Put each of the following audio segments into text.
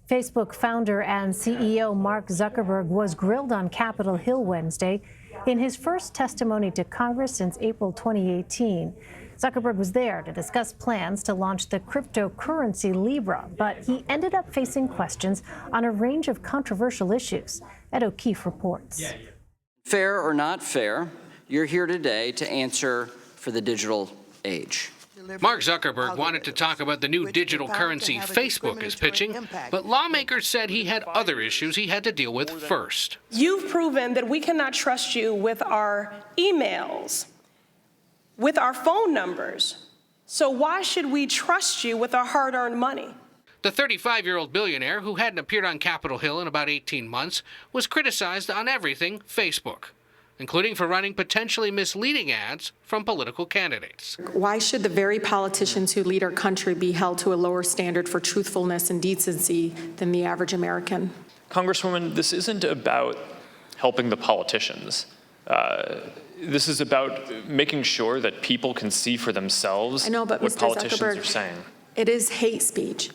Facebook founder and CEO Mark Zuckerberg was grilled on Capitol Hill Wednesday in his first testimony to Congress since April 2018. Zuckerberg was there to discuss plans to launch the cryptocurrency Libra, but he ended up facing questions on a range of controversial issues. Ed O'Keefe reports. Fair or not fair, you're here today to answer for the digital age. Mark Zuckerberg wanted to talk about the new digital currency Facebook is pitching, but lawmakers said he had other issues he had to deal with first. You've proven that we cannot trust you with our emails, with our phone numbers. So why should we trust you with our hard-earned money? The 35-year-old billionaire, who hadn't appeared on Capitol Hill in about 18 months, was criticized on everything Facebook, including for running potentially misleading ads from political candidates. Why should the very politicians who lead our country be held to a lower standard for truthfulness and decency than the average American? Congresswoman, this isn't about helping the politicians. This is about making sure that people can see for themselves what Mr. politicians Zuckerberg, are saying. It is hate speech.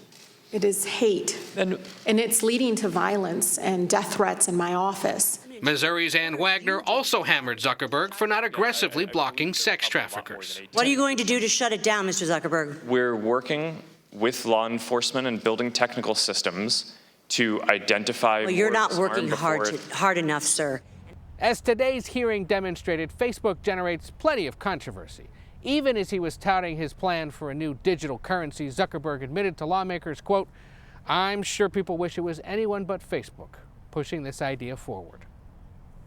It is hate. And it's leading to violence and death threats in my office. Missouri's Ann Wagner also hammered Zuckerberg for not aggressively blocking sex traffickers. What are you going to do to shut it down, Mr. Zuckerberg? We're working with law enforcement and building technical systems to identify. Well, you're not working hard enough, sir. As today's hearing demonstrated, Facebook generates plenty of controversy. Even as he was touting his plan for a new digital currency, Zuckerberg admitted to lawmakers, quote, "I'm sure people wish it was anyone but Facebook pushing this idea forward."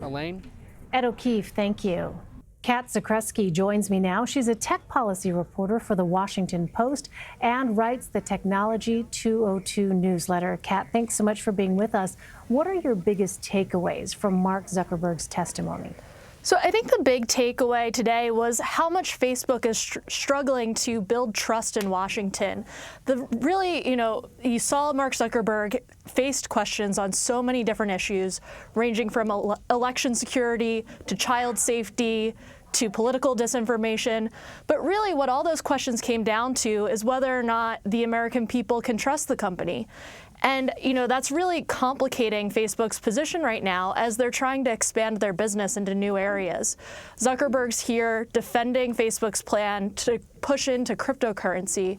Elaine? Ed O'Keefe, thank you. Kat Zakreski joins me now. She's a tech policy reporter for The Washington Post and writes the Technology 202 newsletter. Kat, thanks so much for being with us. What are your biggest takeaways from Mark Zuckerberg's testimony? So I think the big takeaway today was how much Facebook is struggling to build trust in Washington. You saw Mark Zuckerberg faced questions on so many different issues, ranging from election security to child safety to political disinformation. But really what all those questions came down to is whether or not the American people can trust the company. And, that's really complicating Facebook's position right now as they're trying to expand their business into new areas. Zuckerberg's here defending Facebook's plan to push into cryptocurrency,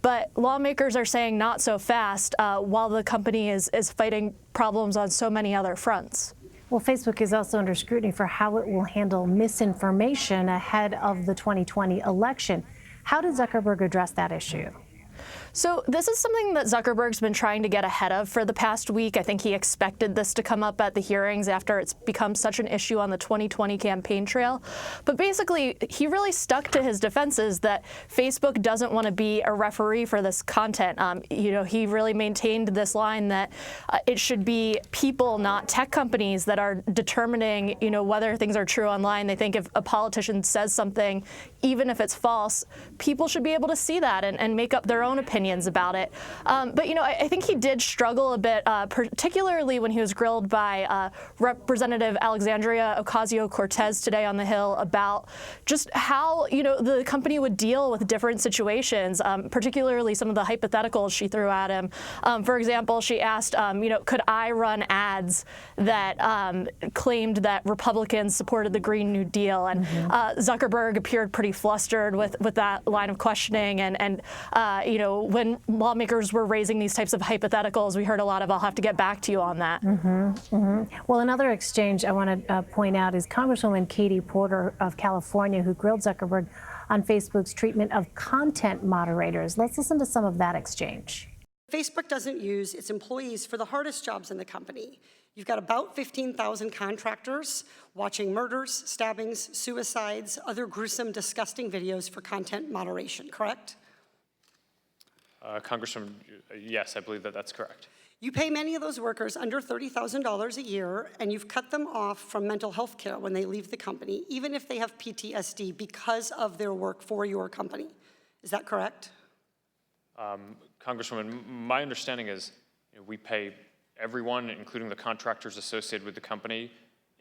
but lawmakers are saying not so fast while the company is fighting problems on so many other fronts. Well, Facebook is also under scrutiny for how it will handle misinformation ahead of the 2020 election. How did Zuckerberg address that issue? So this is something that Zuckerberg's been trying to get ahead of for the past week. I think he expected this to come up at the hearings after it's become such an issue on the 2020 campaign trail. But basically, he really stuck to his defenses that Facebook doesn't want to be a referee for this content. He really maintained this line that it should be people, not tech companies, that are determining, whether things are true online. They think if a politician says something, even if it's false, people should be able to see that and make up their own opinions about it. But I think he did struggle a bit, particularly when he was grilled by Representative Alexandria Ocasio-Cortez today on the Hill about just how, the company would deal with different situations, particularly some of the hypotheticals she threw at him. For example, she asked, could I run ads that claimed that Republicans supported the Green New Deal? And Zuckerberg appeared pretty flustered with that line of questioning. And when lawmakers were raising these types of hypotheticals, we heard a lot of, "I'll have to get back to you on that." Well, another exchange I want to point out is Congresswoman Katie Porter of California, who grilled Zuckerberg on Facebook's treatment of content moderators. Let's listen to some of that exchange. Facebook doesn't use its employees for the hardest jobs in the company. You've got about 15,000 contractors watching murders, stabbings, suicides, other gruesome, disgusting videos for content moderation, correct? Congresswoman, yes, I believe that's correct. You pay many of those workers under $30,000 a year, and you've cut them off from mental health care when they leave the company, even if they have PTSD because of their work for your company. Is that correct? Congresswoman, my understanding is we pay everyone, including the contractors associated with the company,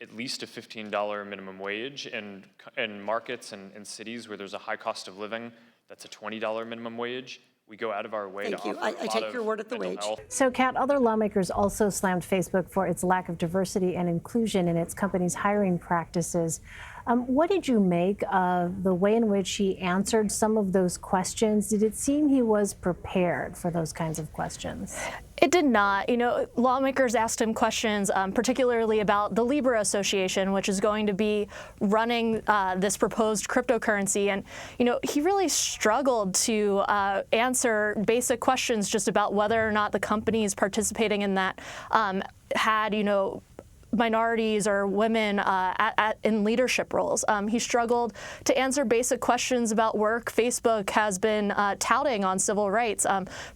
at least a $15 minimum wage. In markets and cities where there's a high cost of living, that's a $20 minimum wage. We go out of our way Thank to you. offer I a lot take of your word at the mental wage. health. So, Kat, other lawmakers also slammed Facebook for its lack of diversity and inclusion in its company's hiring practices. What did you make of the way in which he answered some of those questions? Did it seem he was prepared for those kinds of questions? It did not. Lawmakers asked him questions, particularly about the Libra Association, which is going to be running this proposed cryptocurrency. And, he really struggled to answer basic questions just about whether or not the companies participating in that had, minorities or women in leadership roles. He struggled to answer basic questions about work Facebook has been touting on civil rights,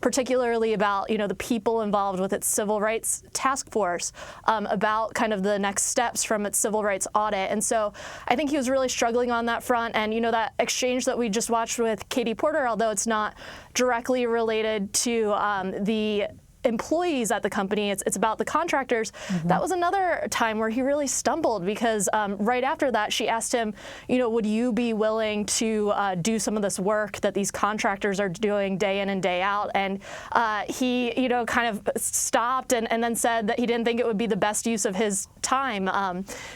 particularly about the people involved with its civil rights task force, about kind of the next steps from its civil rights audit. And so I think he was really struggling on that front. And that exchange that we just watched with Katie Porter, although it's not directly related to the employees at the company, it's about the contractors. That was another time where he really stumbled because right after that, she asked him, would you be willing to do some of this work that these contractors are doing day in and day out? And he, kind of stopped and then said that he didn't think it would be the best use of his time.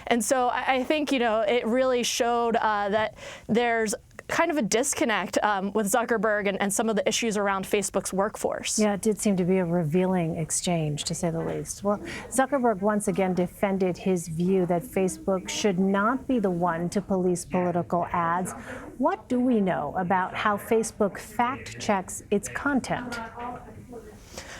And so I think, it really showed that there's kind of a disconnect with Zuckerberg and some of the issues around Facebook's workforce. Yeah, it did seem to be a revealing exchange, to say the least. Well, Zuckerberg once again defended his view that Facebook should not be the one to police political ads. What do we know about how Facebook fact-checks its content?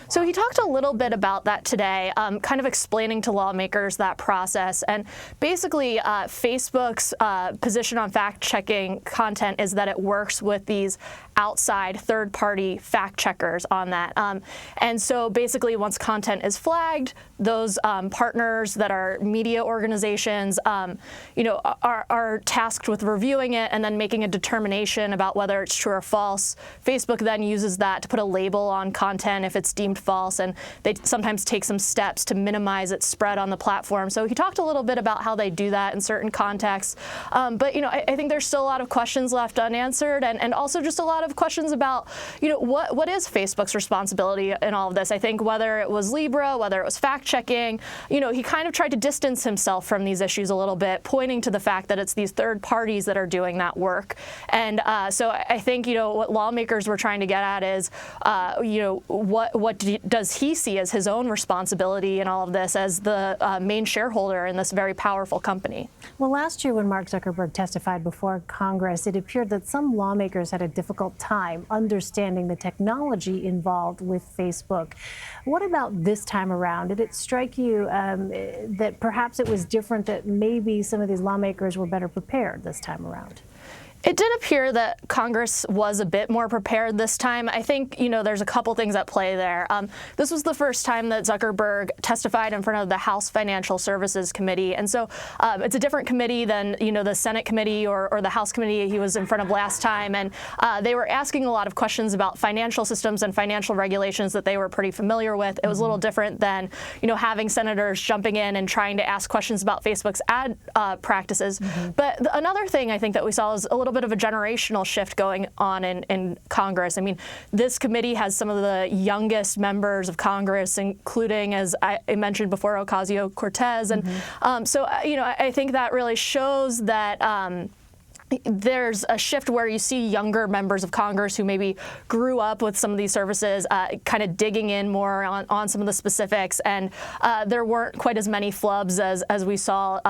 So he talked a little bit about that today, kind of explaining to lawmakers that process. And basically, Facebook's position on fact-checking content is that it works with these outside third-party fact-checkers on that. And so basically, once content is flagged, those partners that are media organizations, are tasked with reviewing it and then making a determination about whether it's true or false. Facebook then uses that to put a label on content if it's deemed false, and they sometimes take some steps to minimize its spread on the platform. So he talked a little bit about how they do that in certain contexts. But I think there's still a lot of questions left unanswered, and also just a lot of questions about what is Facebook's responsibility in all of this. I think whether it was Libra, whether it was fact-checking, he kind of tried to distance himself from these issues a little bit, pointing to the fact that it's these third parties that are doing that work. And so I think what lawmakers were trying to get at is what does he see as his own responsibility in all of this as the main shareholder in this very powerful company? Well, last year when Mark Zuckerberg testified before Congress, it appeared that some lawmakers had a difficult time understanding the technology involved with Facebook. What about this time around? Did it strike you that perhaps it was different, that maybe some of these lawmakers were better prepared this time around? It did appear that Congress was a bit more prepared this time. I think, there's a couple things at play there. This was the first time that Zuckerberg testified in front of the House Financial Services Committee. And so it's a different committee than, the Senate committee or the House committee he was in front of last time. And they were asking a lot of questions about financial systems and financial regulations that they were pretty familiar with. It was a little different than, having senators jumping in and trying to ask questions about Facebook's ad practices. But another thing I think that we saw is a little bit of a generational shift going on in Congress. I mean, this committee has some of the youngest members of Congress, including, as I mentioned before, Ocasio-Cortez. And so, I think that really shows that there's a shift where you see younger members of Congress who maybe grew up with some of these services, kind of digging in more on some of the specifics. And there weren't quite as many flubs as we saw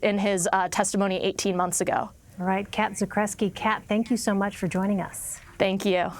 in his testimony 18 months ago. All right, Kat Zakrzewski. Kat, thank you so much for joining us. Thank you.